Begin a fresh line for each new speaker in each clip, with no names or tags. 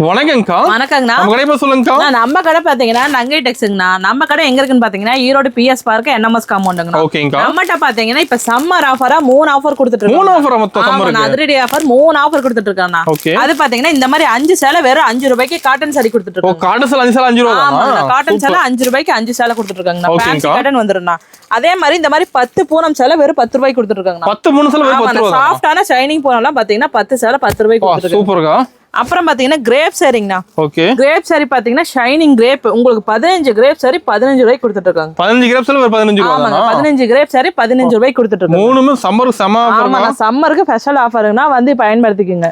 வணக்கங்கக்கா.
வணக்கங்கண்ணா.
நம்ம கடை பேர் சொல்லுங்கக்கா.
நம்ம கடை பாத்தீங்கன்னா நங்கை டெக்ஸ்ங்கண்ணா. நம்ம கடை எங்க இருக்குன்னு பாத்தீங்கன்னா ஈரோடு பிஎஸ் பார்க் என்எம்எஸ் காம்பவுண்டுங்கண்ணா.
ஓகேங்கக்கா.
நம்மகிட்ட பாத்தீங்கன்னா இப்ப சம்மர் ஆஃபரா 3 ஆஃபர் கொடுத்துட்டு இருக்கோம்.
3 ஆஃபர் மொத்தம் சம்மருக்கு.
அதிரடி ஆஃபர் 3 ஆஃபர் கொடுத்துட்டு இருக்காங்க. அது பாத்தீங்கன்னா இந்த மாதிரி 5 சேலை வெறும் 5 ரூபாய்க்கு காட்டன் சாரி கொடுத்துட்டு இருக்காங்க.
காட்டன் சேலை 5 சேலை 5 ரூபாய்.
ஆமா, காட்டன் சேலை 5 ரூபாய்க்கு 5 சேலை கொடுத்துட்டு இருக்காங்க. ஃபேன்சி காட்டன் வந்துருண்ணா. அதே மாதிரி இந்த மாதிரி 10 பூனம் சேலை வெறும் 10 ரூபாய்க்கு கொடுத்துட்டு இருக்காங்க.
10 பூனம் சேலை வெறும் 10 ரூபாய்.
சாஃப்ட்டான ஷைனிங் பூனம்லாம் பாத்தீங்கன்னா 10 சேலை 10 ரூபாய்க்கு கொடுத்துட்டு இருக்காங்க.
சூப்பர்க்கா.
அப்புறம் பாத்தீங்கன்னா கிரேப் சாரிங்கண்ணா.
ஓகே.
கிரேப் சாரி பாத்தீங்கன்னா ஷைனிங் கிரேப் உங்களுக்கு 15 கிரேப் சாரி 15 ரூபாய்க்கு கொடுத்துட்டு இருக்காங்க.
15 கிரேப் சாரி 15 ரூபாய்.
ஆமாங்க, 15 கிரேப் சாரி 15 ரூபாய்க்கு கொடுத்துட்டு இருக்காங்க.
மூணுமே சம்மருக்கு செம ஆஃபர்.
ஆமாங்க, சம்மருக்கு ஸ்பெஷல் ஆஃபர்னா வந்து பயன்படுத்திக்கங்க.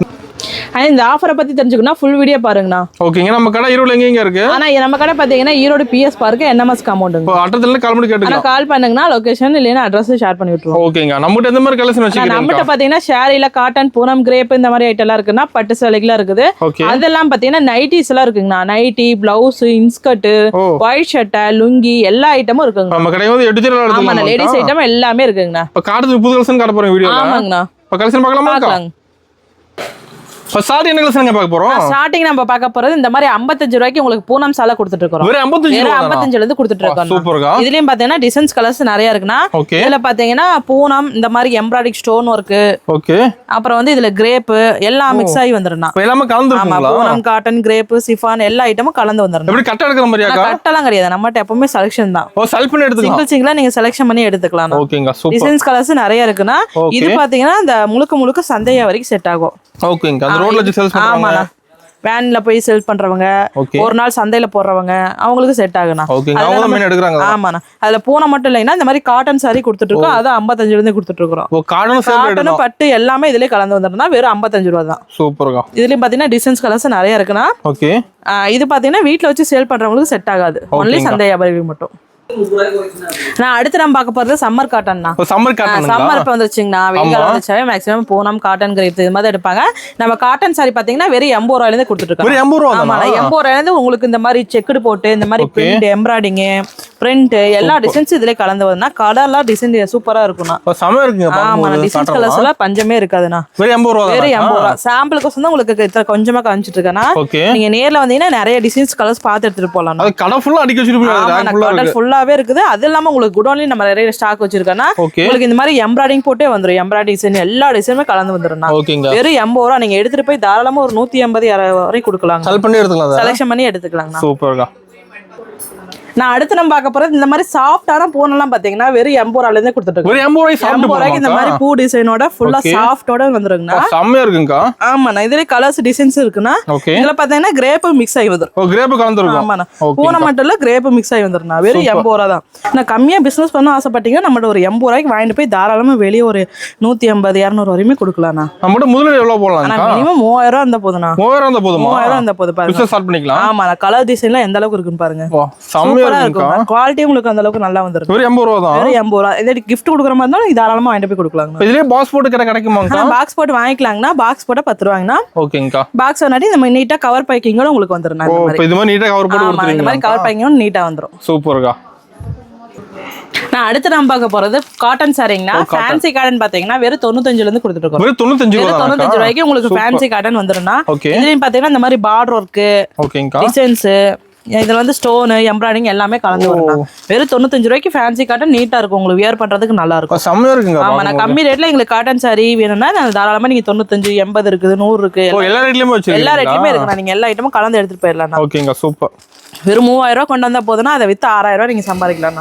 இந்த ஆஃபரை பத்தி தெரிஞ்சுக்கணும் ஃபுல் வீடியோ பாருங்கண்ணா.
ஓகேங்க. நம்ம கடை ஈரோட்ல எங்க இருக்கு?
ஆனா நம்ம கடை பாத்தீங்கன்னா ஈரோடு பிஎஸ் பார்க் என்எம்எஸ் காம்பவுண்டுங்க.
அட்ரஸ்ல கால் பண்ணி கேட்டுக்கலாம்.
கால் பண்ணுங்கன்னா லொகேஷன் இல்லைன்னா அட்ரஸ் ஷேர் பண்ணி விட்டுருவோம்.
ஓகேங்க. நம்மகிட்ட எந்த மாதிரி கலெக்ஷன் வச்சிருக்கீங்க?
நம்மகிட்ட பாத்தீங்கன்னா ஷேரில காட்டன் பூனம் கிரேப் இந்த மாதிரி ஐட்டம் எல்லாம் இருக்குன்னா பட்டு சேலைகள் இருக்குது. அதெல்லாம் பாத்தீங்கன்னா நைட்டிஸ் எல்லாம் இருக்குங்கண்ணா. Nighty, blouse, inskirt, white shirt, lungi எல்லா ஐட்டமும் இருக்குங்க.
நம்ம கடை வந்து எடுத்துட்டு
ஆமா, லேடிஸ் ஐட்டம் எல்லாமே இருக்குங்கண்ணா.
இப்ப காட்டுது புது கலெக்ஷன் காட்ட போறோம் வீடியோல.
ஆமாங்கண்ணா.
இப்ப கலெக்ஷன் பார்க்கலாமா? ஸ்டார்டிங் என்ன கலெக்ஷன் பார்க்க போறோம்?
ஸ்டார்டிங் நம்ம பார்க்க போறது இந்த மாதிரி 55 ரூபாய்க்கு உங்களுக்கு பூனம் சாலை கொடுத்துட்டு இருக்கோம்.
வெறும்
55 ல இருந்து கொடுத்துட்டு இருக்கோம்.
சூப்பர்க்கா.
இதுலயும் பாத்தீங்கன்னா டிசைன்ஸ் கலர்ஸ் நிறைய இருக்குன்னா. இதுல பாத்தீங்கன்னா பூனம் இந்த மாதிரி எம்ப்ராய்டரி ஸ்டோன் ஒர்க்.
ஓகே.
அப்புறம் வந்து இதுல கிரேப் எல்லாம் மிக்ஸ் ஆகி வந்துருனா.
எல்லாமே கலந்து இருக்குங்களா?
பூனம், காட்டன், கிரேப், சிஃபான் எல்லா ஐட்டமும் கலந்து வந்துருனா.
எப்படி கட்ட எடுக்கிற மாதிரியாக்கா?
கட்டலாம் கிடையாது. நம்மட்ட எப்பவுமே செலக்ஷன் தான்.
செலக்ட் பண்ணி எடுத்துக்கலாம்.
சிங்கிளா நீங்க செலக்ஷன் பண்ணி எடுத்துக்கலாம்.
ஓகேங்க. சூப்பர்.
டிசைன்ஸ் கலர்ஸ் நிறைய இருக்குன்னா. இது பாத்தீங்கன்னா இந்த முழுக்க சந்தையா வரைக்கும் செட் ஆகும்.
ஓகேங்க. அந்த ரோட்ல வச்சு சேல்ஸ் பண்றாங்க.
ஆமாண்ணா. வேன்ல போய் சேல் பண்றவங்க, ஒரு நாள் சந்தையில போடுறவங்க அவங்களுக்கு செட் ஆகுனா. ஆமாண்ணா. அதுல பூனை மட்டும் இல்லைன்னா இந்த மாதிரி காட்டன் சாரி கொடுத்துட்டு இருக்கோம். அது 55 ல இருந்து கொடுத்துட்டு இருக்கோம். காட்டன் பட்டு எல்லாமே இதுலயே கலந்து வந்துருந்தா வெறும் 55 ரூபாய் தான்.
சூப்பர்க்கா.
இதுலயும் பாத்தீங்கன்னா டிசைன்ஸ் கலர்ஸ் நிறைய இருக்குன்னா.
ஓகே.
இது பாத்தீங்கன்னா வீட்டுல வச்சு சேல் பண்றவங்களுக்கு செட் ஆகாது. ஒன்லி சந்தை வியாபாரிகளுக்கு மட்டும். நான் அடுத்து நம்ம பார்க்க போறது சம்மர் காட்டன்னா.
சம்மர்
இப்ப வந்துருச்சுங்கண்ணா. வெயில் காலம் வந்துச்சாவே மேக்ஸிமம் பூனம், காட்டன், கிரேப் இது மாதிரி எடுப்பாங்க. நம்ம காட்டன் சாரி பாத்தீங்கன்னா வெறும் 80 ரூபாயில இருந்து கொடுத்துட்டு இருக்கோம். 80 ரூபாயில இருந்து உங்களுக்கு இந்த மாதிரி செக்குடு போட்டு இந்த மாதிரி பிரிண்ட், எம்ப்ராய்டிங், பிரிண்ட் எல்லா டிசைன்ஸ் இதுல கலந்து வருதுன்னா கலர்லாம் டிசைன் சூப்பரா இருக்கும்னா. ஆமா, டிசைன்ஸ் கலர்ஸ் எல்லாம் பஞ்சமே இருக்காதுண்ணா. வெறும் 80 ரூபாய். சாம்பிளுக்கு வந்து உங்களுக்கு கொஞ்சமா காமிச்சிட்டு இருக்கேன்னா. நீங்க நேர்ல வந்தீங்கன்னா நிறைய டிசைன்ஸ் கலர்ஸ் பார்த்து எடுத்துட்டு போலாம்.
கடை ஃபுல்லா அடிக்க வச்சிருப்பீங்க.
இருக்குது. அது இல்லாம உங்களுக்கு குடோன்லயும் நம்ம நிறைய ஸ்டாக் வச்சிருக்கோம்னா உங்களுக்கு இந்த மாதிரி எம்ப்ராய்டிங் போட்டே வந்துரும். எம்ப்ராய்டிங் டிசைன் எல்லா டிசைனுமே கலந்து வந்துரும். வெறும் 80 ரூபாய். நீங்க எடுத்துட்டு போய் தாராளமா ஒரு 180 வரைக்கும் கொடுக்கலாம். செலக்ஷன் பண்ணி எடுத்துக்கலாம். சூப்பர்க்கா. நான் அடுத்து நம்ம பார்க்க போறது இந்த மாதிரி சாஃப்டான பூனெல்லாம் பாத்தீங்கன்னா வெறும் 80 ரூபாயில இருந்து கொடுத்துட்டு இருக்கோம். 80 ரூபாய்க்கு இந்த மாதிரி பூ டிசைனோட ஃபுல்லா சாஃப்டோட வந்துருங்கண்ணா. செம்மையா இருக்குங்கா. ஆமாண்ணா. இதுல கலர்ஸ் டிசைன்ஸ் இருக்குன்னா. இதுல பாத்தீங்கன்னா கிரேப் மிக்ஸ் ஆகி வந்துரும். கிரேப் கலந்துரும். ஆமாண்ணா. பூனை மட்டும் இல்ல கிரேப் மிக்ஸ் ஆகி வந்துருண்ணா. வெறும் 80 ரூபாய் தான். நான் கம்மியா பிசினஸ் பண்ண ஆசைப்பட்டீங்கன்னா நம்மகிட்ட ஒரு 80 ரூபாய்க்கு வாங்கிட்டு போய் தாராளமா வெளியே ஒரு 180 200 வரையுமே கொடுக்கலாம்ண்ணா. நம்மகிட்ட முதல்ல எவ்வளவு போடலாம்? மினிமம் 3000 ரூபாய் இருந்தா போதுண்ணா. 3000 இருந்தா போதும் பாருங்க. ஆமாண்ணா. கலர் டிசைன்லாம் எந்த அளவுக்கு இருக்குன்னு பாருங்க. குவாலிட்டி உங்களுக்கு அந்த அளவுக்கு நல்லா வந்துரும். வெறும் 80 ரூபாய் தான். வெறும் 80 ரூபாய். இதே gift கொடுக்குற மாதிரி இருந்தாலும் தாராளமா வாங்கிட்டு போய் கொடுக்கலாங்க. இதுலயே பாக்ஸ் போட்டு கிடைக்குமாங்க? பாக்ஸ் போட்டு வாங்கிக்கலாங்கனா. பாக்ஸ் போட்டு 10 ரூபாய்னா. ஓகேங்கா. பாக்ஸ் வந்தாடி நம்ம நீட்டா கவர் பேக்கிங்கோட உங்களுக்கு வந்துரும். இந்த மாதிரி. இது மாதிரி நீட்டா கவர் போட்டு கொடுத்துறீங்க. இந்த மாதிரி கவர் பேக்கிங்கோட நீட்டா வந்துரும். சூப்பர்க்கா. நான் அடுத்து நம்ம பார்க்க போறது காட்டன் சாரிங்கனா. ஃபேன்சி காட்டன் பாத்தீங்கன்னா வெறும் 95 ல இருந்து கொடுத்துட்டு இருக்கோம். வெறும் 95 ரூபாய்க்கு உங்களுக்கு ஃபேன்சி காட்டன் வந்துரும்னா. இதுலயும் பாத்தீங்கன்னா இந்த மாதிரி பார்டர் வர்க், ஓகேங்கா, டிசைன்ஸ், இதுல வந்து ஸ்டோன், எம்ப்ராய்டிங் எல்லாமே கலந்து வரும். வெறும் 95 ரூபாய்க்கு ஃபேன்சி காட்டன் நீட்டா இருக்கும். உங்களுக்கு வியர் பண்றதுக்கு நல்லா இருக்கும். செம்மையா இருக்குங்க. ஆமா, நான் கம்மி ரேட்ல உங்களுக்கு காட்டன் சாரி வேணும்னா தாராளமா நீங்க 95, 80 இருக்குது, 100 இருக்கு. எல்லா ரேட்லயுமே வச்சிருக்கீங்க. எல்லா ரேட்லயுமே இருக்கு. நீங்க எல்லா ஐட்டமும் கலந்து எடுத்துட்டு போயிடலாம். ஓகேங்க. சூப்பர். வெறும் 3000 ரூபாய் கொண்டு வந்தா போதுனா அதை வித்து 6000 ரூபாய் நீங்க சம்பாதிக்கலாம்.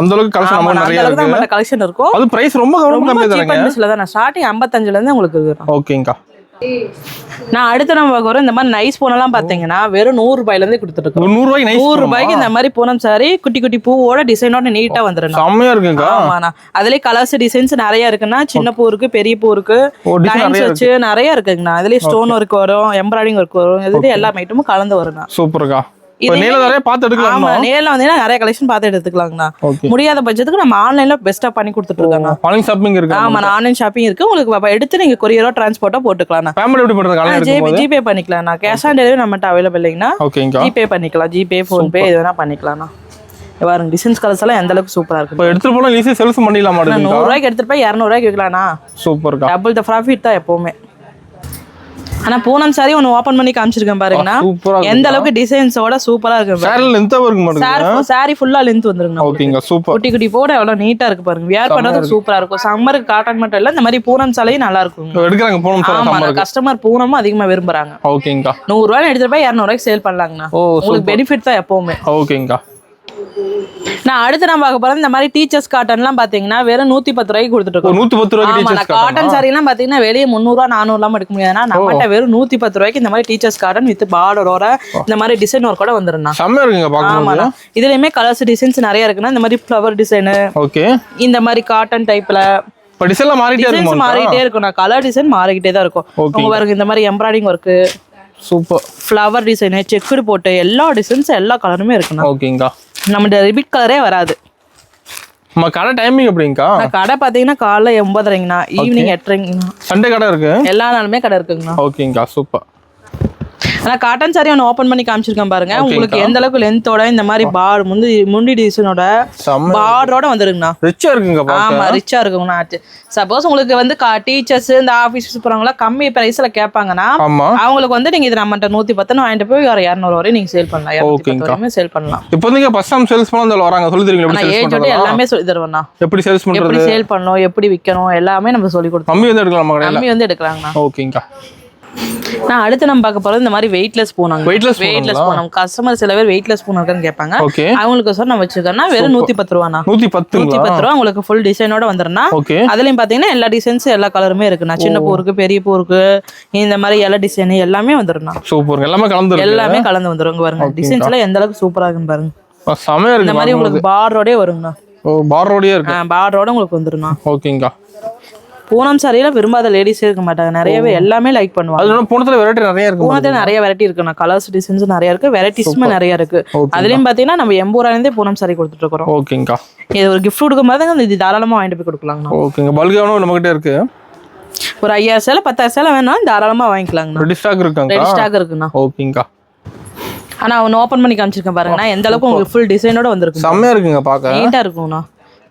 அந்த அளவுக்கு கலெக்ஷன் நிறைய இருக்கு. அந்த கலெக்ஷன் இருக்கும். அது பிரைஸ் ரொம்ப கம்மி தான். ஸ்டார்டிங் 55 ல இருந்து உங்களுக்கு இருக்கு. ஓகேங்கா. நான் அடுத்து நம்ம பார்க்க வரோம். இந்த மாதிரி நைஸ் பூனெல்லாம் பாத்தீங்கன்னா வெறும் 100 ரூபாயில இருந்து கொடுத்துட்டு இருக்கோம். 100 ரூபாய்க்கு இந்த மாதிரி பூனம் சாரி குட்டி குட்டி பூவோட டிசைனோட நீட்டா வந்துரும். செம்மையா இருக்குங்க. ஆமாண்ணா. அதுலயே கலர்ஸ் டிசைன்ஸ் நிறைய இருக்குன்னா. சின்ன பூ இருக்கு, பெரிய பூ இருக்கு, லைன்ஸ் வச்சு நிறைய இருக்குங்கண்ணா. அதுலயே ஸ்டோன் ஒர்க் வரும், எம்ப்ராய்டிங் ஒர்க் வரும். இதுல எல்லா ஐட்டமும் கலந்து வரும்ண்ணா. சூப்பர்க்கா. நேர்ல வந்தீங்கன்னா நிறைய கலெக்ஷன் பார்த்து எடுத்துக்கலாங்கண்ணா. முடியாத பட்சத்துக்கு நம்ம ஆன்லைன்ல பெஸ்டா பண்ணி கொடுத்துட்டு இருக்கோம். ஆன்லைன் ஷாப்பிங் இருக்கு. ஆமா, ஆன்லைன் ஷாப்பிங் இருக்கு. உங்களுக்கு எடுத்து நீங்க கொரியரோ டிரான்ஸ்போர்ட்டோ போட்டுக்கலாம். பேமெண்ட் எப்படி பண்றது? ஜிபே பண்ணிக்கலாம். கேஷ் ஆன் டெலிவரி நம்மகிட்ட அவைலபிள் இல்லைங்கன்னா ஜிபே பண்ணிக்கலாம். ஜிபே, போன் பே எது வேணா பண்ணிக்கலாம். பாருங்க டிசைன்ஸ் கலர்ஸ் எல்லாம் எந்த அளவுக்கு சூப்பரா இருக்கு. எடுத்துட்டு போனா ஈஸியா சேல்ஸ் பண்ணிடலாம். 100 ரூபாய்க்கு எடுத்துட்டு போய் 200 ரூபாய்க்கு விற்கலாம்னா. சூப்பர். டபுள் தி ப்ராஃபிட் தான் எப்பவுமே. ஆனா பூனம் சாரி ஒன்னு ஓபன் பண்ணி காமிச்சிருக்கேன் பாருங்கண்ணா. எந்த அளவுக்கு டிசைன்ஸோட சூப்பரா இருக்கு.
சாரி லென்த்தா இருக்கு மாட்டேங்குது.
சாரி ஃபுல்லா லென்த் வந்துருங்க.
ஓகேங்க சூப்பர்.
குட்டி குட்டி போட எவ்வளவு நீட்டா இருக்கு பாருங்க. வியர் பண்றது சூப்பரா இருக்கும். சம்மருக்கு காட்டன் மட்டும் இல்ல, இந்த மாதிரி பூனம் சாலையும் நல்லா இருக்கும்.
எடுக்கறாங்க பூனம் சாலை சம்மருக்கு.
கஸ்டமர் பூனமும் அதிகமா விரும்புறாங்க.
ஓகேங்கா.
100 ரூபாய் எடுத்துட்டு போய் 200 ரூபாய்க்கு சேல் பண்ணலாங்கண்ணா. உங்களுக்கு பெனிஃபிட் தான் எப்பவுமே.
ஓகேங்கா.
நான் அடுத்து நம்ம பார்க்க போறது இந்த மாதிரி டீச்சர்ஸ் காட்டன்லாம் பாத்தீங்கன்னா வெறும் 110 ரூபாய்க்கு கொடுத்துட்டு இருக்கோம்.
110 ரூபாய்க்கு டீச்சர்ஸ் காட்டன்.
காட்டன் சாரி எல்லாம் பாத்தீங்கன்னா வெளியே 300 400 எல்லாம் எடுக்க முடியாதுன்னா நம்மகிட்ட வெறும் 110 ரூபாய்க்கு இந்த மாதிரி டீச்சர்ஸ் காட்டன் வித் பார்டரோட இந்த மாதிரி டிசைன் ஒர்க் கூட வந்துருண்ணா.
செம்ம இருக்குங்க பாக்குறது.
இதுலயுமே கலர்ஸ் டிசைன்ஸ் நிறைய இருக்குன்னா இந்த மாதிரி ஃப்ளவர் டிசைன். ஓகே. இந்த மாதிரி காட்டன் டைப்ல
டிசைன்ல மாறிட்டே
இருக்கும். நான் கலர் டிசைன் மாறிக்கிட்டே தான் இருக்கும். உங்க பாருங்க இந்த மாதிரி embroidery work,
super
flower design, checked போட்டு எல்லா டிசைன்ஸ் எல்லா கலருமே இருக்குண்ணா.
ஓகேங்கா.
நம்ம ரிபிட் கலரே வராது.
நம்ம கடை டைமிங் எப்படிங்கா?
கடை பாத்தீங்கன்னா காலைல 9:30ங்கண்ணா, ஈவினிங் 8:30ங்கண்ணா.
சண்டே கடை இருக்கு?
எல்லா நாளுமே கடை இருக்குங்கண்ணா.
ஓகேங்கா சூப்பர்.
ஆனா காட்டன் சாரி ஒன்று ஓப்பன் பண்ணி காமிச்சிருக்கேன் பாருங்க. உங்களுக்கு எந்த அளவுக்கு லென்த்தோட இந்த மாதிரி முண்டி டிசைனோட பார்டரோட வந்துருங்கண்ணா.
ரிச்சா இருக்குங்க.
ஆமா ரிச்சா இருக்குங்கண்ணா. சப்போஸ் உங்களுக்கு வந்து டீச்சர்ஸ் இந்த ஆபீஸ் போறவங்களா கம்மி பிரைஸ்ல கேட்பாங்கன்னா அவங்களுக்கு வந்து நீங்க இது நம்மகிட்ட 110 வாங்கிட்டு போய் ஒரு 200 வரை நீங்க சேல் பண்ணலாம். 210 வரையுமே சேல் பண்ணலாம்.
இப்போ நீங்க ஃபர்ஸ்ட் டைம் சேல்ஸ் பண்ண வராங்க சொல்லி தருவீங்க. எப்படி சேல்ஸ் பண்றது
எல்லாமே சொல்லி தருவேண்ணா.
எப்படி சேல்ஸ் பண்றது,
எப்படி சேல் பண்ணனும், எப்படி விக்கணும் எல்லாமே நம்ம சொல்லி கொடுப்போம்.
கம்மி வந்து எடுக்கலாம் கடையில.
கம்மி வந்து எடுக்கலாங்கண்ணா.
ஓகேங்கா.
நான் அடுத்து நம்ம பார்க்க போறது இந்த மாதிரி வெயிட்லெஸ் பூனாங்க. வெயிட்லெஸ் பூனம் கஸ்டமர் சில பேர் வெயிட்லெஸ் பூன் இருக்கான்னு கேட்பாங்க. அவங்களுக்கு சார் நம்ம வச்சிருக்கோம்னா வெறும் 110 ரூபாண்ணா. 110 ரூபா உங்களுக்கு ஃபுல் டிசைனோட வந்துருன்னா. அதுலயும் பாத்தீங்கன்னா எல்லா டிசைன்ஸ் எல்லா கலருமே இருக்குண்ணா. சின்ன பூ இருக்கு, பெரிய பூ இருக்கு, இந்த மாதிரி எல்லா டிசைன் எல்லாமே வந்துருண்ணா.
சூப்பர். எல்லாமே
கலந்து வந்துரும். பாருங்க டிசைன்ஸ் எல்லாம் எந்த அளவுக்கு சூப்பரா இருக்குன்னு பாருங்க.
செமையா இருக்கு.
இந்த மாதிரி உங்களுக்கு பார்டரோடே வருங்கண்ணா.
பார்டரோடயே இருக்கு.
பார்டரோட உங்களுக்கு வந்துருண்ணா.
ஓகேங்கா.
பூனம் சாரியில விரும்பாத லேடிஸே இருக்க மாட்டாங்க. நிறையவே எல்லாமே லைக் பண்ணுவாங்க.
அதனால பூனத்துல வெரைட்டி நிறைய இருக்கு.
பூனத்துல நிறைய வெரைட்டி இருக்குண்ணா. கலர்ஸ் டிசைன்ஸ் நிறைய இருக்கு, வெரைட்டிஸ்மே நிறைய இருக்கு. அதுலயும் பாத்தீங்கன்னா நம்ம 80 ரூபாயிலே பூனம் சாரி கொடுத்துட்டு இருக்கோம்.
ஓகேங்கா.
இது ஒரு கிஃப்ட் கொடுக்கும் போது இது தாராளமா வாங்கிட்டு போய் கொடுக்கலாங்கண்ணா.
ஓகேங்க. பல்காவும் நம்ம கிட்ட இருக்கு.
ஒரு 5000 சேலை 10000 சேலை வேணா தாராளமா வாங்கிக்கலாங்கண்ணா.
ரெடி ஸ்டாக் இருக்காங்க.
ரெடி ஸ்டாக் இருக்குண்ணா.
ஓகேங்கா.
ஆனா அவன் ஓபன் பண்ணி காமிச்சிருக்கேன் பாருங்கண்ணா. எந்த அளவுக்கு உங்களுக்கு ஃபுல் டிசைனோட வந்திருக்கு.
செம்மையா இருக்குங்க பாக்க.
நீட்டா இருக்கும்ண்ணா.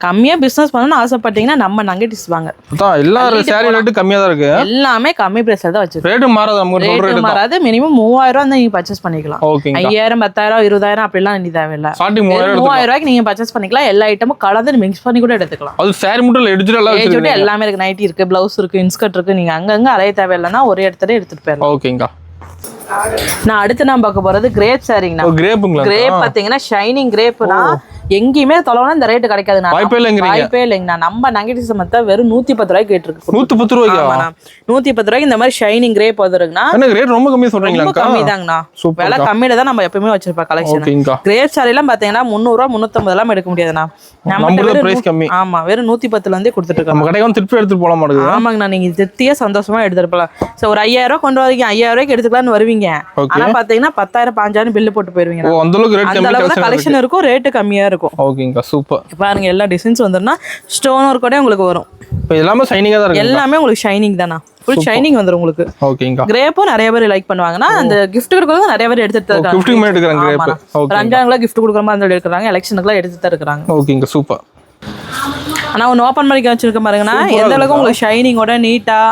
கம்மியா பிசினஸ் பண்ணணும்னு ஆசைப்பட்டீங்கன்னா நம்ம நங்கட்டிஸ் வாங்க.
அதான் எல்லா சாரி ரேட் கம்மியா தான் இருக்கு.
எல்லாமே கம்மி பிரைஸ்ல தான் வச்சிருக்கோம்.
ரேட் மாறாது. நம்ம சொல்ற ரேட்
மாறாது. மினிமம் 3000 ரூபாய் நீங்க பர்சேஸ் பண்ணிக்கலாம். 5000 10000 20000 அப்படி எல்லாம் நீ தேவையில்லை. 3000 ரூபாய்க்கு நீங்க பர்சேஸ் பண்ணிக்கலாம். எல்லா ஐட்டமும் கலந்து மிக்ஸ் பண்ணி கூட எடுத்துக்கலாம்.
அது சாரி மட்டும் இல்ல, எடிஜிட்டலா
வச்சிருக்கீங்க. எல்லாமே இருக்கு. நைட்டி இருக்கு, ப்ளவுஸ் இருக்கு, இன்ஸ்கர்ட் இருக்கு. நீங்க அங்கங்க அலைய தேவையில்லைன்னா ஒரே இடத்துல எடுத்துட்டு போயிடலாம்.
ஓகேங்கா.
நான் அடுத்து நான் பார்க்க போறது கிரேப் சாரிங்கண்ணா. கிரேப் பாத்தீங்கன்னா ஷைனிங் கிரேப்னா எங்கேயுமே தொலைவனா இந்த ரேட் கிடைக்காதுண்ணா. வாய்ப்பே இல்லைங்கண்ணா. நம்ம நங்கட்டிஸ் மத்த வெறும் 110 ரூபாய்க்கு கேட்டிருக்கு.
110 ரூபாய்க்கு?
110 ரூபாய்க்கு இந்த மாதிரி ஷைனிங் கிரேப் வந்துருக்குண்ணா.
ரேட் ரொம்ப கம்மி சொல்றீங்களா?
ரொம்ப கம்மி தாங்கண்ணா. விலை கம்மியில தான் நம்ம எப்பவுமே வச்சிருப்போம் கலெக்ஷன். கிரேப் சாரி எல்லாம் பாத்தீங்கன்னா 300 ரூபா 350 எல்லாம் எடுக்க முடியாதுண்ணா. நம்ம பிரைஸ் கம்மி. ஆமா வெறும் 110 இருந்தே கொடுத்துட்டு இருக்கோம். நம்ம கடைக்கு வந்து திருப்பி எடுத்துட்டு போல மாட்டேங்குது. ஆமாங்கண்ணா. நீங்க திருப்தியா சந்தோஷமா எடுத்துட்டு போலாம். சோ ஒரு 5000 ரூபாய் கொண்டு வரீங்க, 5000 ரூபாய்க்கு எடுத்துக்கலாம்னு வருவீங்க. ஆனா பாத்தீங்கன்னா 10000 5000 பில்லு போட்டு போயிருவீங்க. அந்த அளவுக்கு கலெக்ஷன் இருக்கும், ரேட் கம்மியா இருக்கும்.
ஓகேங்கா சூப்பர்.
பாருங்க எல்லா டிசைன்ஸ் வந்துருன்னா ஸ்டோன் ஒர்க் கூட உங்களுக்கு வரும்.
இப்போ எல்லாமே ஷைனிங்கா தான் இருக்கு. எல்லாமே
உங்களுக்கு ஷைனிங் தானா. ஃபுல் ஷைனிங் வந்துரும் உங்களுக்கு.
ஓகேங்கா.
கிரேப்பும் நிறைய பேர் லைக் பண்ணுவாங்கன்னா அந்த கிஃப்ட் கொடுக்கறது நிறைய பேர் எடுத்துட்டு இருக்காங்க.
கிஃப்ட்க்கு எடுக்கறாங்க கிரேப். ஓகே.
ரம்ஜான்ல கிஃப்ட் கொடுக்கற மாதிரி எடுக்கறாங்க, எலெக்ஷனுக்குலாம் எடுத்துட்டு இருக்காங்க.
ஓகேங்கா சூப்பர்.
ஆனா ஒன்னு ஓபன் பண்ணி வச்சிருக்கேன் பாருங்கண்ணா. எந்த அளவுக்கு உங்களுக்கு ஷைனிங்கோட நீட்டா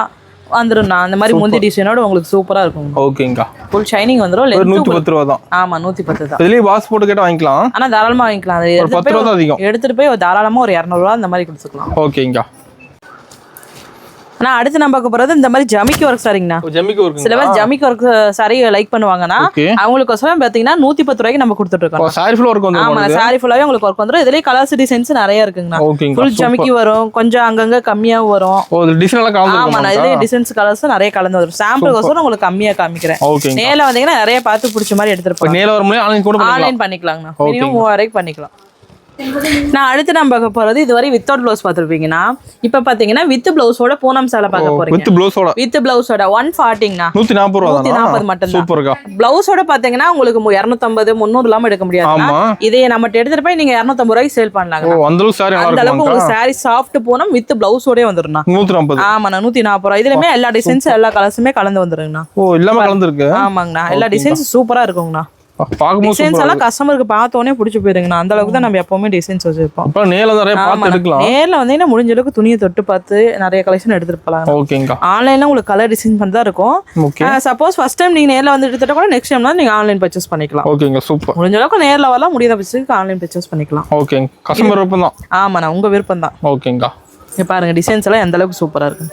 வந்துரும்ண்ணா. அந்த மாதிரி முந்தி டிசைனோட உங்களுக்கு சூப்பரா இருக்கும்.
ஓகேங்கா.
ஃபுல் ஷைனிங் வந்துரும்.
110 ரூபாய் தான்.
ஆமா 110 தான்.
இதுலயே வாஷ் போட்டு கேட்டா வாங்கிக்கலாம்.
ஆனா தாராளமா வாங்கிக்கலாம். அது
10 ரூபாய் தான் அதிகம்.
எடுத்துட்டு போய் தாராளமா ஒரு 200 ரூபாய் அந்த மாதிரி கொடுத்துக்கலாம்.
ஓகேங்கா.
நான் அடுத்து நம்ம பார்க்க போறது இந்த மாதிரி ஜமிக்கி ஒர்க் சாரிங்கண்ணா.
ஜமிக்கி ஒர்க்.
சில பேர் ஜமிக்கி ஒர்க் சாரி லைக் பண்ணுவாங்கன்னா அவங்களுக்கோசரம் பாத்தீங்கன்னா 110 ரூபாய்க்கு நம்ம கொடுத்துட்டு இருக்கோம்.
சாரி ஃபுல் ஒர்க் வந்துரும்.
ஆமா சாரி ஃபுல்லாவே உங்களுக்கு ஒர்க் வந்துரும். இதுலயே கலர்ஸ் டிசைன்ஸ் நிறைய இருக்குங்கண்ணா. ஃபுல் ஜமிக்கி வரும், கொஞ்சம் அங்கங்க கம்மியா வரும்.
ஓ இது டிசைன் எல்லாம் கலந்து வரும்.
ஆமா இதுலயே டிசைன்ஸ் கலர்ஸ் நிறைய கலந்து வரும். சாம்பிளுக்கோசரம் உங்களுக்கு கம்மியா காமிக்கிறேன். நேர்ல வந்தீங்கன்னா நிறைய பார்த்து பிடிச்ச மாதிரி எடுத்துட்டு போய்
நேர்ல வரும்போது ஆன்லைன் கூட
ஆன்லைன் பண்ணிக்கலாங்கண்ணா. மினிமம் 3000 ரூபாய்க்கு பண்ணிக்கலாம். நான் அடுத்து நம்ம பார்க்க போறது இதுவரை வித்தவுட் ப்ளவுஸ் பார்த்திருப்பீங்கன்னா இப்போ பாத்தீங்கன்னா வித் ப்ளவுஸோட பூனம் சேலை பார்க்க போறீங்க. வித் ப்ளவுஸோட 140ங்கண்ணா. 140 ரூபாய் 140 மட்டும் தான். சூப்பர்க்கா. ப்ளவுஸோட பாத்தீங்கன்னா உங்களுக்கு 250 300 இல்லாம எடுக்க முடியாது. இதே நம்ம எடுத்துட்டு போய் நீங்க 250 ரூபாய்க்கு சேல் பண்ணலாங்க.
ஓ அந்த அளவுக்கு சாரி நல்லா
இருக்கும். உங்களுக்கு சாரி சாஃப்ட் பூனம் வித் ப்ளவுஸோட வந்துரும்ண்ணா. 140. ஆமாண்ணா 140 ரூபாய். இதுலயுமே எல்லா டிசைன்ஸ் எல்லா கலர்ஸுமே கலந்து வந்துருங்கண்ணா.
ஓ எல்லாமே கலந்து இருக்கு.
ஆமாங்கண்ணா. எல்லா டிசைன்ஸ் சூப்பரா இருக்குங்கண்ணா.
பாக்கும்போது
டிசைன்ஸ் எல்லாம் கஸ்டமருக்கு பார்த்தோனே பிடிச்சி போயிருங்கண்ணா. அந்த அளவுக்கு தான் நம்ம எப்பவுமே டிசைன்ஸ் வச்சிருப்போம்.
அப்ப நேர்ல நிறைய பார்த்து எடுக்கலாம்.
நேர்ல வந்தீங்கன்னா முடிஞ்ச அளவுக்கு துணியை தொட்டு பார்த்து நிறைய கலெக்ஷன் எடுத்துட்டு போலாம்.
ஓகேங்கா.
ஆன்லைன்ல உங்களுக்கு கலர் டிசைன் பண்ணி தான் இருக்கும். சப்போஸ் ஃபர்ஸ்ட் டைம் நீங்க நேர்ல வந்து எடுத்துட்டா கூட நெக்ஸ்ட் டைம்ல நீங்க ஆன்லைன் பர்ச்சேஸ் பண்ணிக்கலாம்.
ஓகேங்க, சூப்பர்.
முடிஞ்ச அளவுக்கு நேர்ல வரலாம், முடியாத பட்சத்துக்கு ஆன்லைன் பர்ச்சேஸ் பண்ணிக்கலாம்.
ஓகேங்க, கஸ்டமர் விருப்பம் தான்.
ஆமாண்ணா, உங்க விருப்பம் தான்.
ஓகேங்கா.
இங்க பாருங்க டிசைன்ஸ் எல்லாம் எந்த அளவுக்கு சூப்பரா இருக்கு.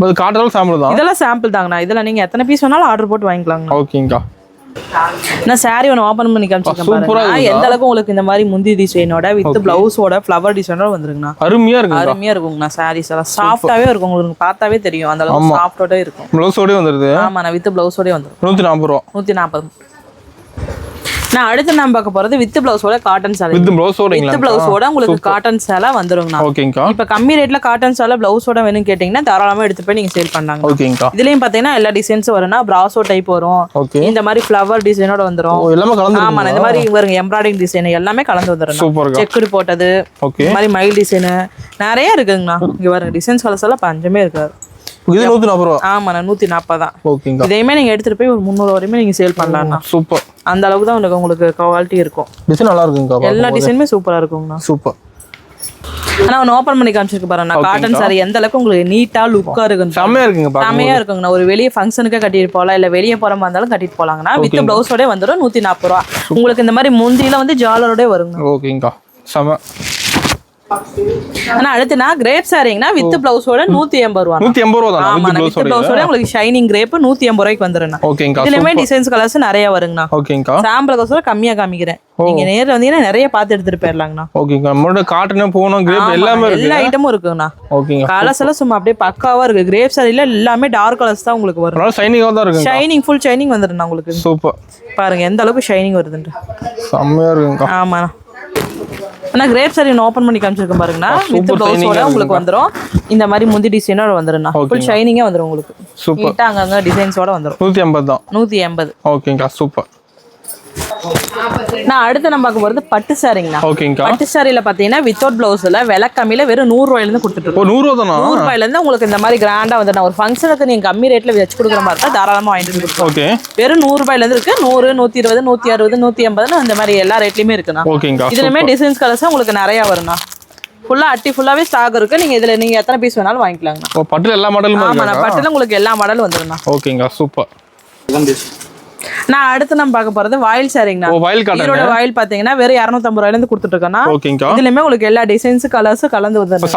இது காட்டுறது சாம்பிள் தான்.
இதெல்லாம் சாம்பிள் தாங்கண்ணா. இதெல்லாம் நீங்க எத்தனை பீஸ் வேணாலும் ஆர்டர் போட்டு வாங்கிக்கலாங்க.
ஓகேங்கா.
நான் சாரி ஒன்று ஓப்பன் பண்ணி காமிச்சிருக்கேன் பாருங்க. எந்த அளவுக்கு உங்களுக்கு இந்த மாதிரி முந்தி டிசைனோட வித் பிளவுஸோட ஃப்ளவர் டிசைனோட வந்துருங்கண்ணா.
அருமையா இருக்கு.
அருமையா இருக்குங்கண்ணா. சாரீஸ் எல்லாம் சாஃப்டாவே இருக்கும். உங்களுக்கு பார்த்தாவே தெரியும் அந்த அளவுக்கு சாஃப்டோட இருக்கும்.
பிளவுஸோட வந்துருது.
ஆமாண்ணா, வித் பிளவுஸோட வந்துரும்.
140 ரூபாய்.
140. நான் அடுத்து நான் பார்க்க போறது வித் பிளவுஸோட காட்டன் சேலை.
வித் பிளவுஸோட
உங்களுக்கு காட்டன் சேலை வந்துருங்கண்ணா.
ஓகேங்கா.
இப்ப கம்மி ரேட்ல காட்டன் சேலை பிளவுஸோட வேணும் கேட்டீங்கன்னா தாராளமா எடுத்து போய் நீங்க சேல் பண்ணாங்க.
ஓகேங்கா.
இதுலயும் பாத்தீங்கன்னா எல்லா டிசைன்ஸ் வரும்னா பிராசோ டைப் வரும். இந்த மாதிரி ஃப்ளவர் டிசைனோட வந்துரும்.
எல்லாமே கலந்து.
ஆமா, இந்த மாதிரி வருங்க எம்ப்ராய்டிங் டிசைன் எல்லாமே கலந்து வந்துரும்.
சூப்பர்ங்க.
செக்குடு போட்டது, இந்த மாதிரி மயில் டிசைன் நிறைய இருக்குங்கண்ணா. இங்க வருங்க டிசைன்ஸ் கலர்ஸ் எல்லாம் பஞ்சமே இருக்காது.
இது 140 ரூபாய்.
ஆமாண்ணா, 140 தான்.
ஓகேங்கா.
இதையுமே நீங்க எடுத்துட்டு போய் ஒரு 300 வரையுமே நீங்க சேல் பண்ணலாம்ண்ணா.
சூப்பர்.
அந்த அளவுக்கு தான் உங்களுக்கு குவாலிட்டி இருக்கும்.
டிசைன் நல்லா இருக்குங்க.
எல்லா டிசைனுமே சூப்பரா இருக்குங்கண்ணா.
சூப்பர்.
ஆனா ஒன்னு ஓபன் பண்ணி காமிச்சிருக்கு பாருங்க. காட்டன் சாரி எந்த அளவுக்கு உங்களுக்கு நீட்டா லுக்கா இருக்கு.
செமையா இருக்குங்க.
செமையா இருக்குங்கண்ணா. ஒரு வெளிய ஃபங்க்ஷனுக்கு கட்டிட்டு போகலாம், இல்ல வெளியே போற மாதிரி இருந்தாலும் கட்டிட்டு போலாங்கண்ணா. வித் பிளவுஸோட வந்துடும் 140 ரூபா. உங்களுக்கு இந்த மாதிரி முந்தியில வந்து ஜாலரோட வருங்க.
ஓகேங்கா, செம.
ஆனா அடுத்து நான் கிரேப் சாரிங்கனா வித் பிளவுஸோட 180 ரூபாய்.
180 ரூபாய் தான்.
ஆமா, வித் பிளவுஸோட உங்களுக்கு ஷைனிங் கிரேப் 180 ரூபாய்க்கு வந்துருங்க.
ஓகேங்கா.
இதுலயே டிசைன்ஸ் கலர்ஸ் நிறைய வருங்கண்ணா.
ஓகேங்கா.
சாம்பிள் கோசம் கம்மியா காமிக்கிறேன். நீங்க நேர்ல வந்தீங்கன்னா நிறைய பார்த்து எடுத்துட்டு போயிடலாங்கண்ணா.
ஓகேங்கா. நம்மளோட காட்டனே போணும் கிரேப் எல்லாமே இருக்கு. எல்லா
ஐட்டமும் இருக்குங்கண்ணா.
ஓகேங்கா.
கலர்ஸ் எல்லாம் சும்மா அப்படியே பக்காவா இருக்கு. கிரேப் சாரில எல்லாமே டார்க் கலர்ஸ் தான் உங்களுக்கு வரும்.
நல்லா ஷைனிங்கா தான் இருக்கு.
ஷைனிங் ஃபுல் ஷைனிங் வந்துருண்ணா உங்களுக்கு.
சூப்பர்.
பாருங்க எந்த அளவுக்கு ஷைனிங் வருதுன்னு.
செமையா இருக்குங்க.
ஆமா. ஆனா கிரேப் சாரி ஓபன் பண்ணி காமிச்சிருக்கேன் பாருங்கண்ணா. வித் பிளவுஸோட உங்களுக்கு வந்துரும். இந்த மாதிரி முந்தி டிசைனோட வந்துருண்ணா. ஃபுல் ஷைனிங்கா வந்துரும் உங்களுக்கு.
சூப்பர்.
நீட்டா அங்கங்க டிசைன்ஸோட வந்துரும்.
180 தான்.
180.
ஓகேங்கா, சூப்பர்.
நான் அடுத்து நம்ம பார்க்க போறது பட்டு சாரிங்கண்ணா.
ஓகேங்கா.
பட்டு சாரில பாத்தீங்கன்னா வித்தவுட் பிளவுஸ்ல விலை கம்மியில வெறும் 100 ரூபாயில இருந்து கொடுத்துட்டு இருக்கோம்.
100 ரூபாய் தானா?
100 ரூபாயில இருந்து உங்களுக்கு இந்த மாதிரி கிராண்டா வந்து ஒரு ஃபங்க்ஷனுக்கு நீங்க கம்மி ரேட்ல வச்சு கொடுக்குற மாதிரி தான் தாராளமா வாங்கிட்டு இருக்கோம்.
ஓகே.
வெறும் 100 ரூபாயில இருந்து இருக்கு. 100, 120, 160, 180 அந்த மாதிரி எல்லா ரேட்லயுமே இருக்குண்ணா.
ஓகேங்கா.
இதுலயுமே டிசைன்ஸ் கலர்ஸ் உங்களுக்கு நிறைய வரும்ண்ணா. ஃபுல்லா அட்டி ஃபுல்லாவே ஸ்டாக் இருக்கு. நீங்க இதுல நீங்க எத்தனை பீஸ் வேணாலும் வாங்கிக்கலாங்கண்ணா.
ஓ, பட்டுல எல்லா மாடலும் இருக்கு.
ஆமாண்ணா, பட்டுல உங்களுக்கு எல்லா மாடலும் வந்துருண்ணா.
ஓகேங்கா, சூப்பர்.
நான் அடுத்து நம்ம பார்க்க போறது வாயில் சாரிங்கண்ணா. இதோட வாயில் பாத்தீங்கன்னா வெறும் 250 ரூபாயில இருந்து கொடுத்துட்டு இருக்கேன்னா. இதுலயுமே உங்களுக்கு எல்லா டிசைன்ஸ் கலர்ஸ் கலந்து வந்துரும்.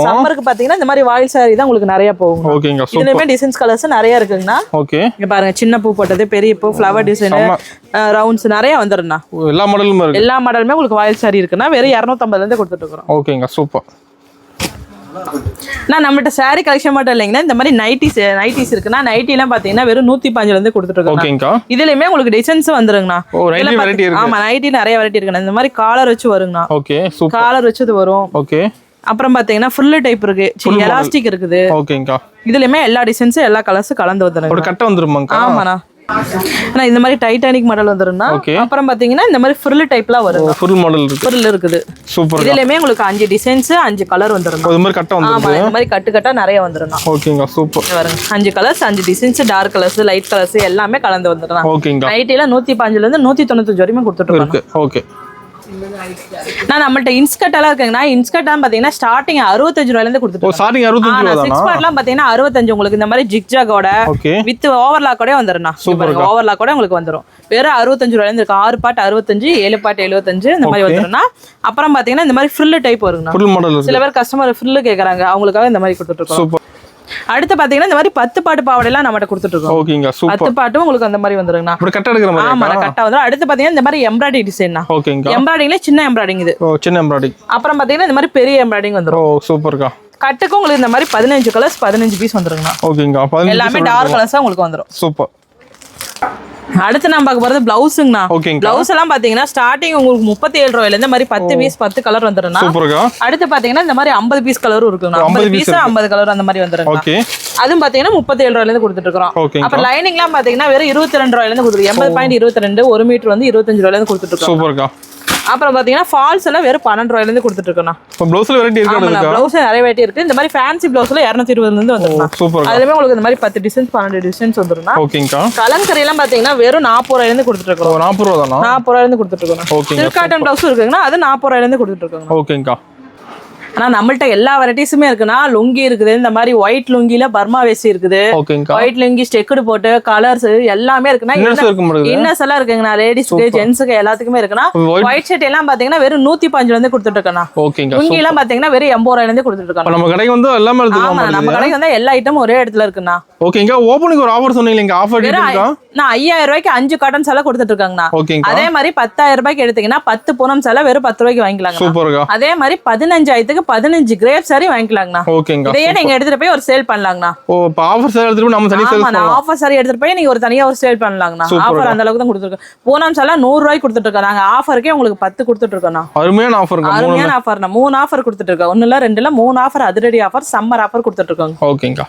சம்மருக்கு பாத்தீங்கன்னா இந்த மாதிரி வாயில் சாரி தான் உங்களுக்கு நிறைய போகும்.
ஓகேங்க.
இதுலயுமே டிசைன்ஸ் கலர்ஸ் நிறைய இருக்குங்கண்ணா.
ஓகே.
இங்க பாருங்க சின்ன பூ போட்டது, பெரிய பூ, ஃப்ளவர் டிசைன், ரவுண்ட்ஸ் நிறைய வந்துருண்ணா.
எல்லா மாடலுமே இருக்கு.
எல்லா மாடலுமே உங்களுக்கு வாயில் சாரி இருக்குன்னா வெறும் 250 இருந்து கொடுத்துட்டு இருக்கோம்.
ஓகேங்க, சூப்பர்.
நான் நம்மகிட்ட சாரி கலெக்ஷன் மட்டும் இல்லைங்கன்னா இந்த மாதிரி நைட்டிஸ் இருக்குன்னா நைட்டிலாம் பாத்தீங்கன்னா வெறும் 105 இருந்து கொடுத்துட்டு இருக்கோம். இதுலயுமே உங்களுக்கு டிசைன்ஸ் வந்துருங்கண்ணா. ஆமா, நைட்டி நிறைய வெரைட்டி இருக்குண்ணா. இந்த மாதிரி காலர் வச்சு வருங்கண்ணா.
Okay, super.
காலர் வச்சது வரும்.
ஓகே.
அப்புறம் பாத்தீங்கன்னா ஃபுல் டைப் இருக்கு, எலாஸ்டிக் இருக்குது.
ஓகேங்கா.
இதுலயுமே எல்லா டிசைன்ஸ் எல்லா கலர்ஸ் கலந்து வந்துருங்க.
ஒரு கட்ட வந்துருமாங்க.
ஆமாண்ணா. ஆனா இந்த மாதிரி டைட்டானிக் மாடல் வந்துருன்னா. அப்புறம் பாத்தீங்கன்னா இந்த மாதிரி ஃபுல் டைப்லாம் வரும்.
ஃபுல் மாடல் இருக்கு.
ஃபுல் இருக்குது.
சூப்பர்.
இதுலயுமே உங்களுக்கு 5 டிசைன்ஸ் 5 கலர் வந்துரும்.
இந்த மாதிரி கட்ட வந்துரும்.
ஆமா, இந்த மாதிரி கட்டா நிறைய வந்துரும்.
ஓகேங்க, சூப்பர்.
பாருங்க 5 colours 5 designs, dark colours, light colours எல்லாமே கலந்து வந்துரும்.
ஓகேங்க.
நைட்டில 105 ல இருந்து 195 வரைக்கும் கொடுத்துட்டு இருக்கோம்.
ஓகே.
நான் நம்மள்ட்ட இன்ஸ்கர்ட் எல்லாம் இருக்குங்கண்ணா. இன்ஸ்கர்ட்லாம் பாத்தீங்கன்னா ஸ்டார்டிங் 65 ரூபாயில இருந்து கொடுத்துட்டு இருக்கோம்.
ஸ்டார்டிங் 65 ரூபாய் தானா?
6 பார்ட்லாம் பாத்தீங்கன்னா 65 உங்களுக்கு இந்த மாதிரி ஜிக்ஜாகோட வித் ஓவர்லாக்கோட வந்துருண்ணா. பாருங்க ஓவர்லாக்கோட உங்களுக்கு வந்துரும். வெறும் 65 ரூபாயில இருந்து இருக்கு. 6 பார்ட் 65, 7 பார்ட் 75 இந்த மாதிரி வந்துருண்ணா. அப்புறம் பாத்தீங்கன்னா இந்த மாதிரி ஃப்ரில் டைப் வருங்கண்ணா.
Full model.
சில பேர் கஸ்டமர் ஃப்ரில் கேக்குறாங்க, அவங்களுக்காக இந்த மாதிரி கொடுத்துட்டு இருக்கோம்.
சூப்பர்.
அடுத்து பாத்தீங்கன்னா இந்த மாதிரி 10 பாட்டு பாவாடை எல்லாம் நம்மட்ட கொடுத்துட்டு இருக்கோம்.
ஓகேங்க, சூப்பர்.
10 பாட்டும் உங்களுக்கு அந்த மாதிரி வந்துருங்கண்ணா.
ஒரு கட்ட எடுக்கிற மாதிரி.
ஆமா, கட்ட வந்துரும். அடுத்து பாத்தீங்கன்னா இந்த மாதிரி எம்ப்ராய்டரி டிசைன்னா.
ஓகேங்க.
எம்ப்ராய்டரிங்ல சின்ன எம்ப்ராய்டரிங் இது.
ஓ, சின்ன எம்ப்ராய்டரிங்.
அப்புறம் பாத்தீங்கன்னா இந்த மாதிரி பெரிய எம்ப்ராய்டரிங் வந்துரும்.
ஓ, சூப்பர்க்கா.
கட்டுக்கு உங்களுக்கு இந்த மாதிரி 15 கலர்ஸ் 15 பீஸ் வந்துருங்கண்ணா.
ஓகேங்க.
எல்லாமே டார்க் கலர்ஸா உங்களுக்கு வந்துரும்.
சூப்பர்.
அடுத்து நம்ம பார்க்க போறது பிளவுஸ்ங்கண்ணா. பிளவுஸ் எல்லாம் பாத்தீங்கன்னா ஸ்டார்டிங் உங்களுக்கு 37 ரூபாயில இந்த மாதிரி 10 பீஸ் 10 கலர் வந்துருண்ணா. அடுத்து பாத்தீங்கன்னா இந்த மாதிரி 50 பீஸ் கலரும் இருக்குங்க. 50 பீஸ் 50 கலர் அந்த மாதிரி வந்துருங்க. அதுவும் பாத்தீங்கன்னா 37 ரூபாயில இருந்து கொடுத்துட்டு இருக்கோம். அப்புறம் லைனிங்லாம் பாத்தீங்கன்னா வெறும் 22 ரூபாயில இருந்து கொடுத்துருக்கு. 80.22 1 மீட்டர் வந்து 25 ரூபாயில இருந்து கொடுத்துட்டு இருக்கோம்.
சூப்பர்க்கா.
அப்புறம் பாத்தீங்கன்னா ஃபால்ஸ் எல்லாம் வெறும் 12 ரூபாயில இருந்து கொடுத்துட்டு இருக்கோம்.
இப்போ ப்ளவுஸ்ல வெரைட்டி இருக்கு.
ப்ளவுஸ் நிறைய வெரைட்டி இருக்கு. இந்த மாதிரி ஃபேன்சி ப்ளவுஸ்ல 220 இருந்து வந்துரும்.
சூப்பர்.
அதுலயே உங்களுக்கு இந்த மாதிரி 10 டிசைன்ஸ் 12 டிசைன்ஸ் வந்துரும்.
ஓகேங்கா.
கலங்கரி எல்லாம் பாத்தீங்கன்னா வெறும் 40 ரூபாயில இருந்து கொடுத்துட்டு இருக்கோம்.
40 ரூபாய் தானா?
40 ரூபாயில இருந்து கொடுத்துட்டு இருக்கோம்.
ஓகேங்க.
சில்க் காட்டன் ப்ளவுஸ் இருக்குங்கன்னா அது 40 ரூபாயில இருந்து கொடுத்துட்டு இருக்கோம்.
ஓகேங்கா.
ஆனா நம்மள்ட்ட எல்லா வெரைட்டிஸுமே இருக்குன்னா லுங்கி இருக்குது. இந்த மாதிரி ஒயிட் லுங்கில பர்மா வேஸ்டி இருக்குது. ஒயிட் லுங்கி ஸ்டெக்குடு போட்டு கலர்ஸ் எல்லாமே இருக்குன்னா இன்னஸ் எல்லாம் இருக்குங்கண்ணா. லேடிஸ்க்கு ஜென்ஸுக்கு எல்லாத்துக்குமே இருக்குன்னா. ஒயிட் ஷர்ட் எல்லாம் பாத்தீங்கன்னா வெறும் 105 இருந்து கொடுத்துட்டு இருக்கேன். லுங்கி எல்லாம் பாத்தீங்கன்னா வெறும் 80 ரூபாயில இருந்து கொடுத்துட்டு இருக்கேன்.
நம்ம கடைக்கு வந்து எல்லாமே
ஆமா நம்ம கடைக்கு வந்து எல்லா ஐட்டமும் ஒரே இடத்துல இருக்குண்ணா.
ஓகேங்க. ஓபனிங் ஒரு ஆஃபர் சொன்னீங்க. ஆஃபர் இருக்கா?
நான் 5000 ரூபாய்க்கு 5 காட்டன் சேலை கொடுத்துட்டு இருக்காங்கண்ணா. அதே மாதிரி 10000 ரூபாய்க்கு எடுத்தீங்கன்னா 10 பூனம் சேலை வெறும் 10 ரூபாய்க்கு வாங்கிக்கலாங்க. அதே மாதிரி 15000க்கு 15 கிரேப் சாரி வாங்கிக்கலாங்கண்ணா. இதையே நீங்க எடுத்துட்டு போய் ஒரு சேல் பண்ணலாங்கண்ணா.
ஆஃபர் சாரி எடுத்துட்டு நம்ம தனியா சேல் பண்ணலாம்.
ஆஃபர் சாரி எடுத்துட்டு போய் நீங்க ஒரு தனியா ஒரு சேல் பண்ணலாங்கண்ணா. ஆஃபர் அந்த அளவுக்கு தான் கொடுத்துருக்கோம். பூனம் சேலை 100 ரூபாய்க்கு கொடுத்துட்டு இருக்கோம். நாங்க ஆஃபருக்கே உங்களுக்கு 10 கொடுத்துட்டு இருக்கோம்.
அருமையான ஆஃபர்.
அருமையான ஆஃபர்ண்ணா. 3 ஆஃபர் கொடுத்துட்டு இருக்கோம். 1 இல்ல 2 இல்ல 3 ஆஃபர். அதிரடி ஆஃபர், சம்மர் ஆஃபர் கொடுத்துட்டு இருக்கோம்.
ஓகேங்க.